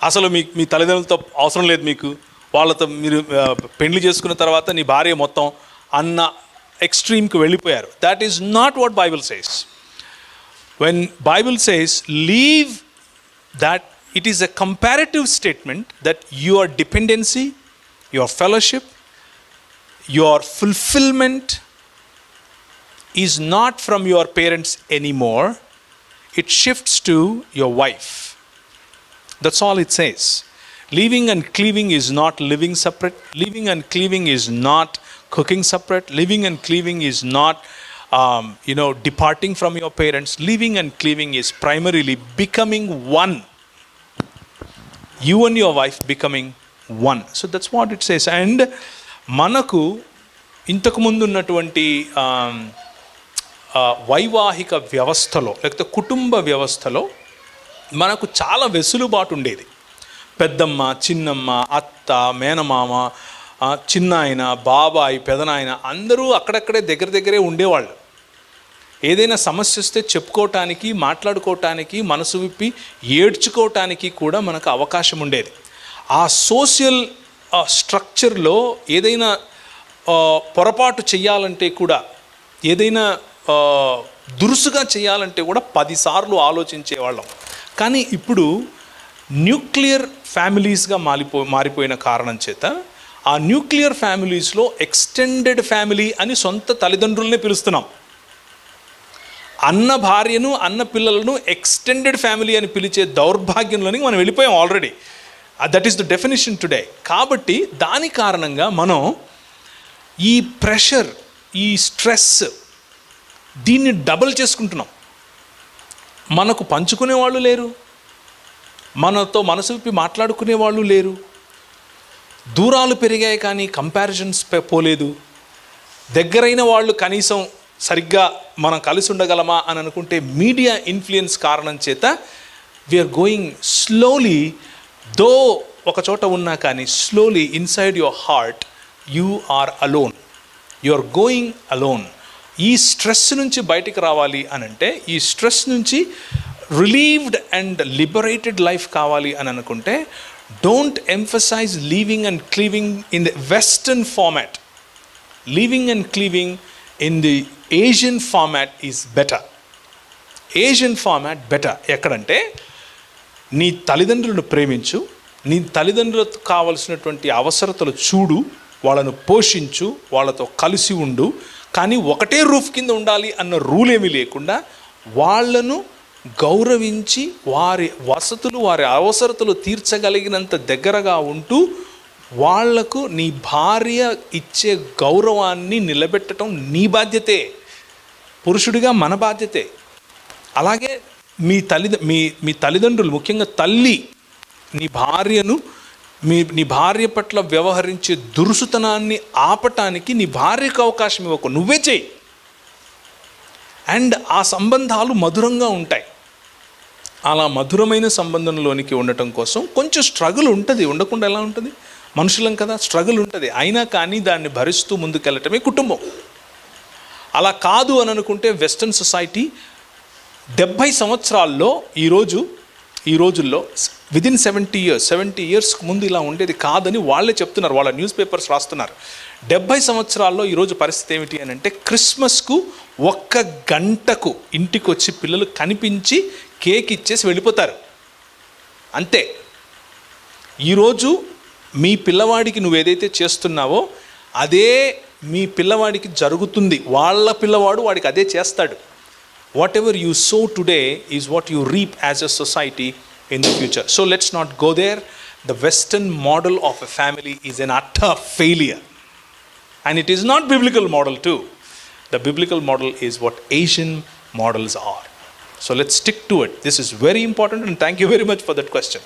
అసలు మీ తల్లిదండ్రులతో అవసరం లేదు, మీకు వాళ్ళతో మీరు పెళ్లి చేసుకున్న తర్వాత నీ భార్య మొత్తం అన్న ఎక్స్ట్రీమ్కి వెళ్ళిపోయారు. That is not what Bible says. When Bible says leave that, it is a comparative statement that your dependency, your fellowship, your fulfillment is not from your parents anymore. It shifts to your wife. That's all it says. Leaving and cleaving is not living separate. Leaving and cleaving is not cooking separate. Living and cleaving is not departing from your parents. Leaving and cleaving is primarily becoming one. You and your wife becoming one. So that's what it says. And మనకు ఇంతకు ముందు ఉన్నటువంటి వైవాహిక వ్యవస్థలో లేకపోతే కుటుంబ వ్యవస్థలో మనకు చాలా వెసులుబాటు ఉండేది. పెద్దమ్మ, చిన్నమ్మ, అత్త, మేనమామ, చిన్నాయన, బాబాయ్, పెదనాయన అందరూ అక్కడక్కడే దగ్గరే ఉండేవాళ్ళు. ఏదైనా సమస్య వస్తే చెప్పుకోవటానికి, మాట్లాడుకోవటానికి, మనసు విప్పి ఏడ్చుకోవటానికి కూడా మనకు అవకాశం ఉండేది. ఆ సోషల్ స్ట్రక్చర్లో ఏదైనా పొరపాటు చేయాలంటే కూడా, ఏదైనా దురుసుగా చేయాలంటే కూడా 10 సార్లు ఆలోచించేవాళ్ళం. కానీ ఇప్పుడు న్యూక్లియర్ ఫ్యామిలీస్గా మారిపోయిన కారణం చేత ఆ న్యూక్లియర్ ఫ్యామిలీస్లో ఎక్స్టెండెడ్ ఫ్యామిలీ అని సొంత తల్లిదండ్రులనే పిలుస్తున్నాం. అన్న భార్యను, అన్న పిల్లలను ఎక్స్టెండెడ్ ఫ్యామిలీ అని పిలిచే దౌర్భాగ్యంలోనికి మనం వెళ్ళిపోయాం already. That is the definition today. కాబట్టి దాని కారణంగా మనం ఈ ప్రెషర్, ఈ స్ట్రెస్ దీన్ని డబల్ చేసుకుంటున్నాం. మనకు పంచుకునే వాళ్ళు లేరు, మనతో మనసు విప్పి మాట్లాడుకునే వాళ్ళు లేరు, దూరాలు పెరిగాయి కానీ కంపారిజన్స్ పోలేదు. దగ్గరైన వాళ్ళు కనీసం సరిగ్గా మనం కలిసి ఉండగలమా అని అనుకుంటే మీడియా ఇన్ఫ్లుయెన్స్ కారణం చేత వీఆర్ గోయింగ్ స్లోలీ, దో ఒక చోట ఉన్నా కానీ slowly inside your heart you are alone, you are going alone. ఈ స్ట్రెస్ నుంచి బయటికి రావాలి అని అంటే, ఈ స్ట్రెస్ నుంచి రిలీవ్డ్ అండ్ లిబరేటెడ్ లైఫ్ కావాలి అని అనుకుంటే, don't emphasize leaving and cleaving in the western format. Leaving and cleaving in the Asian format is better. Asian format better. ఎక్కడంటే నీ తల్లిదండ్రులను ప్రేమించు, నీ తల్లిదండ్రులకు కావలసినటువంటి అవసరతలు చూడు, వాళ్ళను పోషించు, వాళ్ళతో కలిసి ఉండు. కానీ ఒకటే రూఫ్ కింద ఉండాలి అన్న రూల్ ఏమీ లేకుండా వాళ్ళను గౌరవించి వారి వసతులు, వారి అవసరతలు తీర్చగలిగినంత దగ్గరగా ఉంటూ వాళ్లకు నీ భార్య ఇచ్చే గౌరవాన్ని నిలబెట్టడం నీ బాధ్యతే, పురుషుడిగా మన బాధ్యతే. అలాగే మీ తల్లిదండ్రులు, ముఖ్యంగా తల్లి నీ భార్య పట్ల వ్యవహరించే దురుసుతనాన్ని ఆపటానికి నీ భార్యకు అవకాశం ఇవ్వకు, నువ్వే చేయి. అండ్ ఆ సంబంధాలు మధురంగా ఉంటాయి. అలా మధురమైన సంబంధంలోనికి ఉండటం కోసం కొంచెం స్ట్రగుల్ ఉంటుంది, ఉండకుండా ఎలా ఉంటుంది, మనుషులం కదా, స్ట్రగుల్ ఉంటుంది. అయినా కానీ దాన్ని భరిస్తూ ముందుకెళ్ళటమే కుటుంబం. అలా కాదు అని అనుకుంటే వెస్టర్న్ సొసైటీ 70 సంవత్సరాల్లో ఈ రోజుల్లో విదిన్ 70 ఇయర్స్కి ముందు ఇలా ఉండేది కాదని వాళ్ళే చెప్తున్నారు, వాళ్ళ న్యూస్ పేపర్స్ రాస్తున్నారు. 70 సంవత్సరాల్లో ఈరోజు పరిస్థితి ఏమిటి అని అంటే, క్రిస్మస్కు 1 గంటకు ఇంటికి వచ్చి పిల్లలు కనిపించి కేక్ ఇచ్చేసి వెళ్ళిపోతారు, అంతే. ఈరోజు మీ పిల్లవాడికి నువ్వేదైతే చేస్తున్నావో అదే మీ పిల్లవాడికి జరుగుతుంది. వాళ్ళ పిల్లవాడు వాడికి అదే చేస్తాడు. What ever you so today is what you reap as a society in the future. So let's not go there. The Western model of a family is an utter failure. And it is not biblical model too. The biblical model is what Asian models are. So let's stick to it. This is very important, and thank you very much for that question.